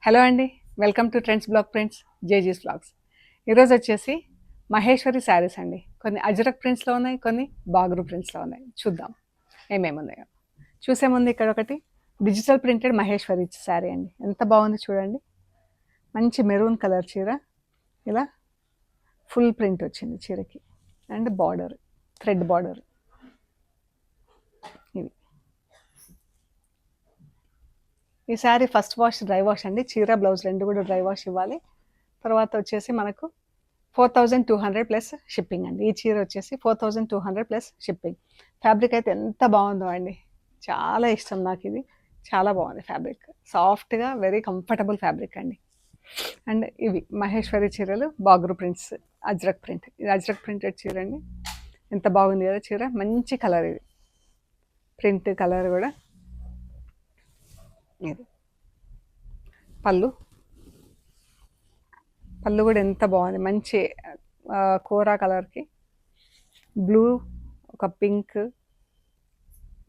Hello అండి. Welcome to trends black prints, జేజీస్ blogs. ఈరోజు వచ్చేసి మహేశ్వరి శారీస్ అండి. కొన్ని అజరక్ ప్రింట్స్లో ఉన్నాయి, కొన్ని బాగురు ప్రింట్స్లో ఉన్నాయి. చూద్దాం ఏమేమి ఉన్నాయో. చూసే ముందు ఇక్కడ ఒకటి డిజిటల్ ప్రింటెడ్ మహేశ్వరి శారీ అండి. ఎంత బాగుంది చూడండి. మంచి మెరూన్ కలర్ చీర, ఇలా ఫుల్ ప్రింట్ వచ్చింది చీరకి. And border, thread border. ఇది ఈ sari first wash dry wash అండి. చీర బ్లౌజ్ రెండు కూడా డ్రై వాష్ ఇవ్వాలి. తర్వాత వచ్చేసి మనకు 4200 ప్లస్ షిప్పింగ్ అండి. ఈ చీర వచ్చేసి 4200 ప్లస్ షిప్పింగ్. ఫ్యాబ్రిక్ అయితే ఎంత బాగుందో అండి, చాలా ఇష్టం నాకు. ఇది చాలా బాగుంది ఫ్యాబ్రిక్, సాఫ్ట్గా వెరీ కంఫర్టబుల్ ఫ్యాబ్రిక్ అండి. అండ్ ఇవి మహేశ్వరి చీరలు, బాగురు ప్రింట్స్, అజ్రక్ ప్రింట్. ఇది అజ్రక్ ప్రింటెడ్ చీర అండి. ఎంత బాగుంది కదా చీర, మంచి కలర్. ఇది ప్రింట్ కలర్ కూడా. ఇది పళ్ళు కూడా ఎంత బాగుంది, మంచి కోరా కలర్కి బ్లూ, ఒక పింక్,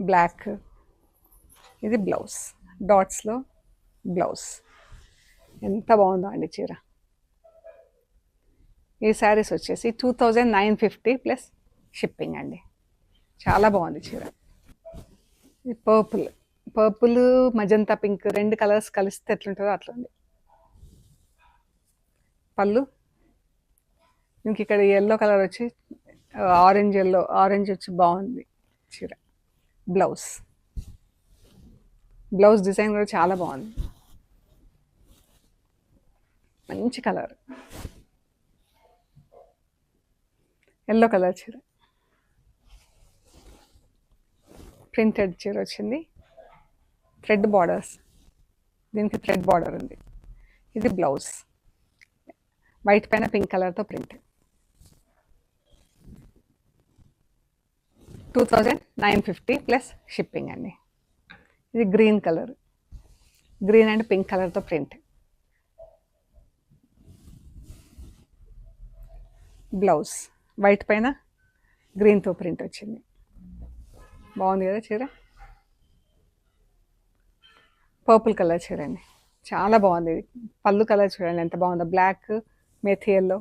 బ్లాక్. ఇది బ్లౌజ్, డాట్స్లో బ్లౌజ్. ఎంత బాగుందో అండి చీర. ఈ శారీస్ వచ్చేసి 2950 ప్లస్ షిప్పింగ్ అండి. చాలా బాగుంది చీర. ఇది పర్పుల్ మజంతా పింక్, రెండు కలర్స్ కలిస్తే ఎట్లుంటుందో అట్లా ఉంది. పళ్ళు ఇంక ఇక్కడ ఎల్లో కలర్ వచ్చి ఆరెంజ్ వచ్చి బాగుంది చీర. బ్లౌజ్ డిజైన్ కూడా చాలా బాగుంది, మంచి కలర్. ఎల్లో కలర్ చీర, ప్రింటెడ్ చీర వచ్చింది. థ్రెడ్ బార్డర్స్, దీనికి థ్రెడ్ బార్డర్ ఉంది. ఇది బ్లౌజ్, వైట్ పైన పింక్ కలర్తో ప్రింట్. 2950 ప్లస్ షిప్పింగ్ అండి. ఇది green colour, green and pink కలర్తో ప్రింట్. బ్లౌజ్ వైట్ పైన గ్రీన్తో ప్రింట్ వచ్చింది. బాగుంది కదా చీర. పర్పుల్ కలర్ చీర అండి, చాలా బాగుంది. ఇది పళ్ళు కలర్ చూడండి ఎంత బాగుందో, బ్లాక్ మెథీ ఎల్లో,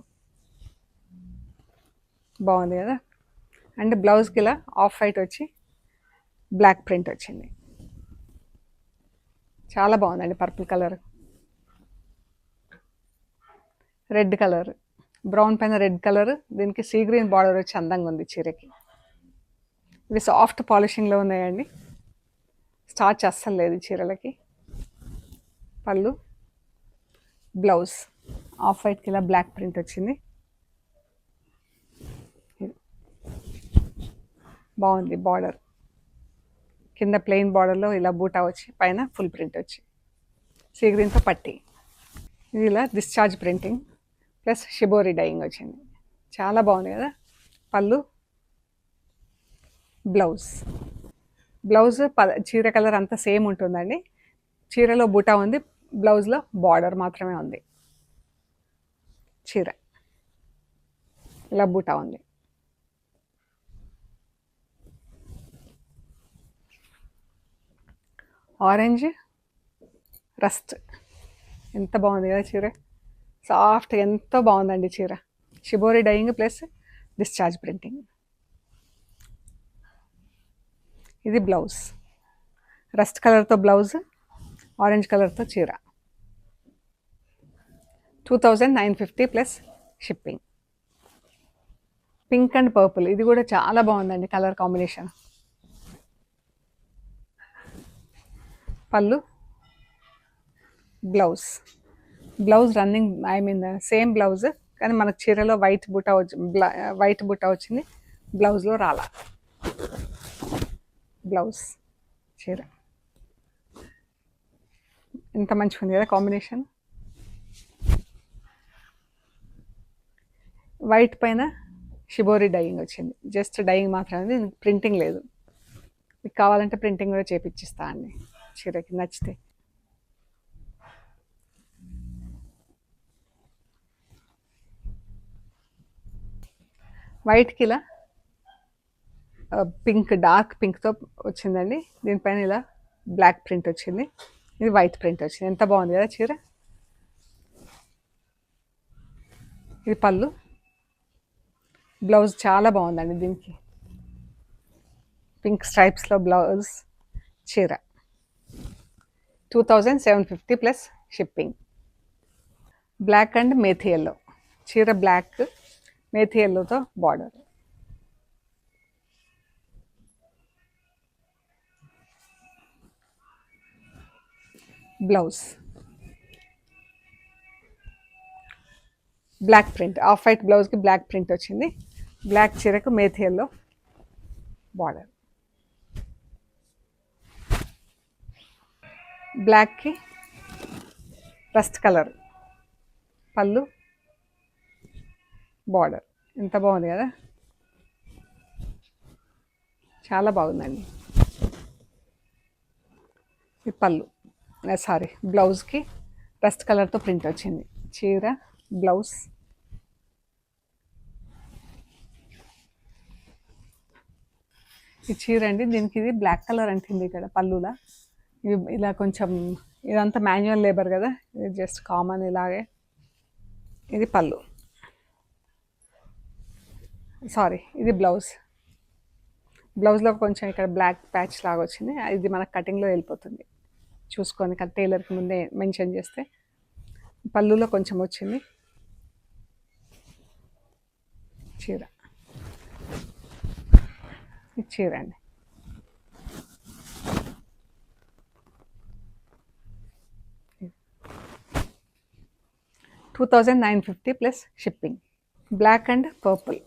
బాగుంది కదా. అండ్ బ్లౌజ్కి ఇలా ఆఫ్ వైట్ వచ్చి బ్లాక్ ప్రింట్ వచ్చింది. చాలా బాగుందండి. Purple colour, red colour, brown పైన రెడ్ కలర్, దీనికి సీ గ్రీన్ బార్డర్ వచ్చి అందంగా ఉంది చీరకి. ఇవి సాఫ్ట్ పాలిషింగ్లో ఉన్నాయండి, స్టార్చ్ అస్సలు లేదు చీరలకి. పళ్ళు, బ్లౌజ్ ఆఫ్ వైట్కి ఇలా బ్లాక్ ప్రింట్ వచ్చింది. బాగుంది బార్డర్, కింద ప్లెయిన్ బార్డర్లో ఇలా బూటా వచ్చి పైన ఫుల్ ప్రింట్ వచ్చి సీ గ్రీన్తో పట్టి. ఇది ఇలా discharge printing plus shibori dyeing వచ్చింది. చాలా బాగుంది కదా. పళ్ళు, బ్లౌజ్ చీర కలర్ అంతా సేమ్ ఉంటుందండి. చీరలో బూటా ఉంది, బ్లౌజ్లో బార్డర్ మాత్రమే ఉంది. చీర ఇలా బూటా ఉంది. ఆరెంజ్ రస్ట్, ఎంత బాగుంది కదా చీర, సాఫ్ట్, ఎంతో బాగుందండి చీర. Shibori dyeing plus discharge printing. ఇది బ్లౌజ్, రస్ట్ కలర్తో బ్లౌజ్, ఆరెంజ్ కలర్తో చీర. 2950 plus shipping. Pink and purple, ఇది కూడా చాలా బాగుందండి కలర్ కాంబినేషన్. పళ్ళు, బ్లౌజ్ రన్నింగ్, సేమ్ బ్లౌజ్ కానీ మనకు చీరలో వైట్ బుట్ట వచ్చింది, బ్లౌజ్లో రాలా. బ్లౌజ్ చీర ఎంత మంచిగా ఉంది కదా కాంబినేషన్. వైట్ పైన షిబోరి డైయింగ్ వచ్చింది, జస్ట్ డైయింగ్ మాత్రమే, ప్రింటింగ్ లేదు. మీకు కావాలంటే ప్రింటింగ్ కూడా చేపించిస్తా అండి చీరకి నచ్చితే. వైట్కి ఇలా పింక్, డార్క్ పింక్తో వచ్చిందండి. దీనిపైన ఇలా బ్లాక్ ప్రింట్ వచ్చింది, ఇది వైట్ ప్రింట్ వచ్చింది. ఎంత బాగుంది కదా చీర. ఇది పళ్ళు. బ్లౌజ్ చాలా బాగుందండి. దీనికి పింక్ స్ట్రైప్స్లో బ్లౌజ్, చీర 2750 plus shipping. Black and methi yellow, చీర బ్లాక్, మేథీ ఎల్లోతో border. Blouse black print, off white బ్లౌజ్కి బ్లాక్ ప్రింట్ వచ్చింది. బ్లాక్ చీరకు మేథీ ఎల్లో బార్డర్. బ్లాక్కి రస్ట్ కలర్ పళ్ళు, బార్డర్. ఎంత బాగుంది కదా, చాలా బాగుందండి. ఈ పళ్ళు, సారీ బ్లౌజ్కి రస్ట్ కలర్తో ప్రింట్ వచ్చింది. చీర, బ్లౌజ్. ఈ చీర అండి, దీనికి ఇది బ్లాక్ కలర్ అంటుంది ఇక్కడ పళ్ళులా. ఇవి ఇలా కొంచెం, ఇదంతా మాన్యువల్ లేబర్ కదా, ఇది జస్ట్ కామన్ ఇలాగే. ఇది పళ్ళు, సారీ ఇది బ్లౌజ్. బ్లౌజ్లో కొంచెం ఇక్కడ బ్లాక్ ప్యాచ్ లాగా వచ్చింది. ఇది మనకు కటింగ్లో వెళ్ళిపోతుంది, చూసుకొని టైలర్కి ముందే మెన్షన్ చేస్తే. పళ్ళులో కొంచెం వచ్చింది. చీర, ఇది చీర అండి. $2,950 plus shipping. Black and purple,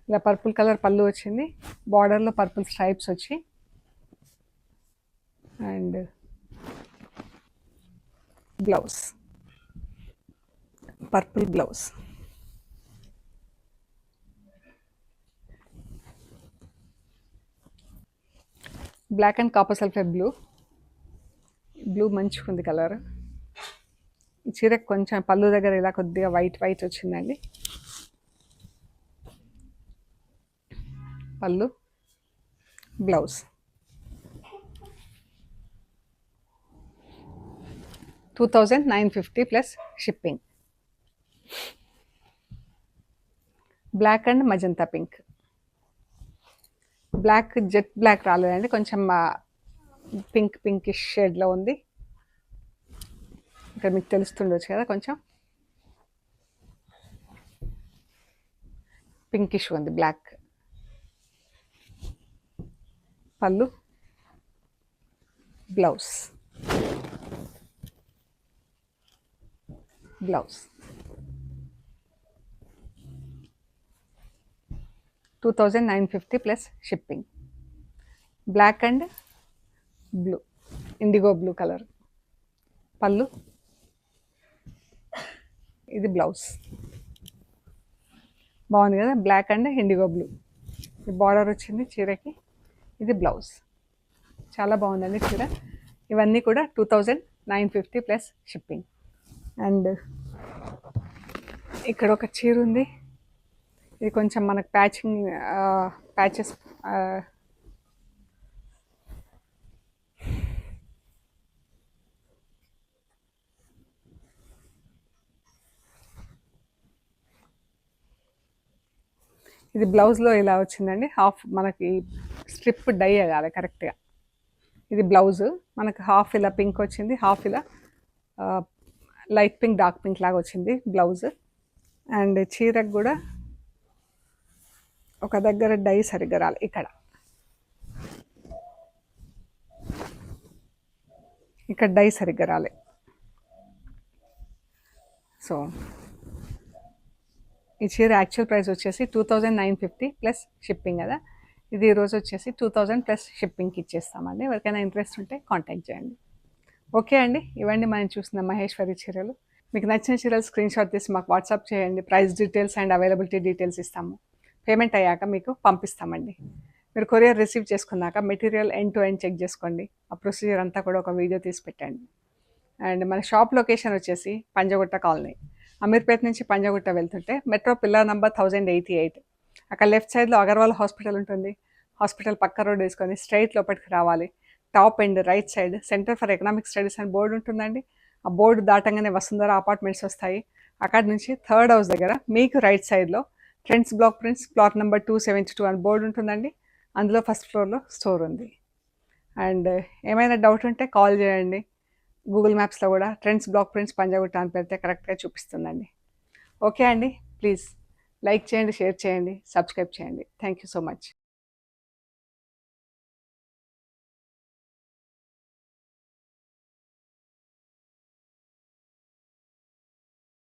ఇలా పర్పుల్ కలర్ పళ్ళు వచ్చింది. బార్డర్లో పర్పుల్ స్ట్రైప్స్ వచ్చి, and blouse purple blouse. Black and copper sulphate blue, blue మంచిగా ఉంది కలర్. ఈ చీరకు కొంచెం పళ్ళు దగ్గర ఇలా కొద్దిగా వైట్ వైట్ వచ్చిందండి. పళ్ళు, blouse. 2,950 plus shipping. Black and magenta pink. Black jet black రాలేదండి, కొంచెం పింక్ పింకిష్ షేడ్లో ఉంది. ఇక్కడ మీకు తెలుస్తుండొచ్చు కదా, కొంచెం పింకిష్ ఉంది బ్లాక్. పళ్ళు, blouse. Blouse 2,950 plus shipping. Black and blue, indigo blue colour. పళ్ళు, ఇది బ్లౌజ్. బాగుంది కదా, బ్లాక్ అండ్ ఇండిగో బ్లూ. ఈ బార్డర్ వచ్చింది చీరకి. ఇది బ్లౌజ్. చాలా బాగుందండి చీర. ఇవన్నీ కూడా 2,950 ప్లస్ షిప్పింగ్. అండ్ ఇక్కడ ఒక చీర ఉంది. ఇది కొంచెం మనకు ప్యాచెస్ ఇది బ్లౌజ్లో ఇలా వచ్చిందండి. హాఫ్ మనకి స్ట్రిప్ డై అవ్వాలి కరెక్ట్గా. ఇది బ్లౌజ్ మనకు హాఫ్ ఇలా పింక్ వచ్చింది, హాఫ్ ఇలా లైట్ పింక్ డార్క్ పింక్ లాగా వచ్చింది బ్లౌజ్. అండ్ చీరకు కూడా ఒక దగ్గర డై సరిగ్గా రాలి, ఇక్కడ డై సరిగ్గా రాలే. సో ఈ చీర యాక్చువల్ ప్రైస్ వచ్చేసి 2,950 ప్లస్ షిప్పింగ్ కదా. ఇది ఈరోజు వచ్చేసి 2,000 ప్లస్ షిప్పింగ్కి ఇచ్చేస్తామండి. ఎవరికైనా ఇంట్రెస్ట్ ఉంటే కాంటాక్ట్ చేయండి. ఓకే అండి, ఇవ్వండి మనం చూసిన మహేశ్వరి చీరలు. మీకు నచ్చిన చీరలు స్క్రీన్ షాట్ తీసి మాకు వాట్సాప్ చేయండి. Price details and availability details ఇస్తాము. పేమెంట్ అయ్యాక మీకు పంపిస్తామండి. మీరు కొరియర్ రిసీవ్ చేసుకున్నాక material end to end check చేసుకోండి. ఆ ప్రొసీజర్ అంతా కూడా ఒక వీడియో తీసి పెట్టండి. అండ్ మన షాప్ లొకేషన్ వచ్చేసి పంజగుట్ట కాలనీ, అమీర్పేట నుంచి పంజగుట్ట వెళ్తుంటే మెట్రో పిల్లర్ నెంబర్ 1088. అక్కడ లెఫ్ట్ సైడ్లో అగర్వాల్ హాస్పిటల్ ఉంటుంది. హాస్పిటల్ పక్క రోడ్ వేసుకొని స్ట్రైట్ లోపలికి రావాలి. Top and right side centre for economic studies అని బోర్డు ఉంటుందండి. ఆ బోర్డు దాటంగానే వసుంధర అపార్ట్మెంట్స్ వస్తాయి. అక్కడ నుంచి థర్డ్ హౌస్ దగ్గర మీకు రైట్ సైడ్లో trends black prints plot number 272 అని బోర్డు ఉంటుందండి. అందులో ఫస్ట్ ఫ్లోర్లో స్టోర్ ఉంది. అండ్ ఏమైనా డౌట్ ఉంటే కాల్ చేయండి. గూగుల్ మ్యాప్స్లో కూడా ట్రెండ్స్ బ్లాక్ ప్రింట్స్ పంజాగుట్ట అని పెడితే కరెక్ట్గా చూపిస్తుందండి. ఓకే అండి, ప్లీజ్ లైక్ చేయండి, షేర్ చేయండి, సబ్స్క్రైబ్ చేయండి. Thank you so much.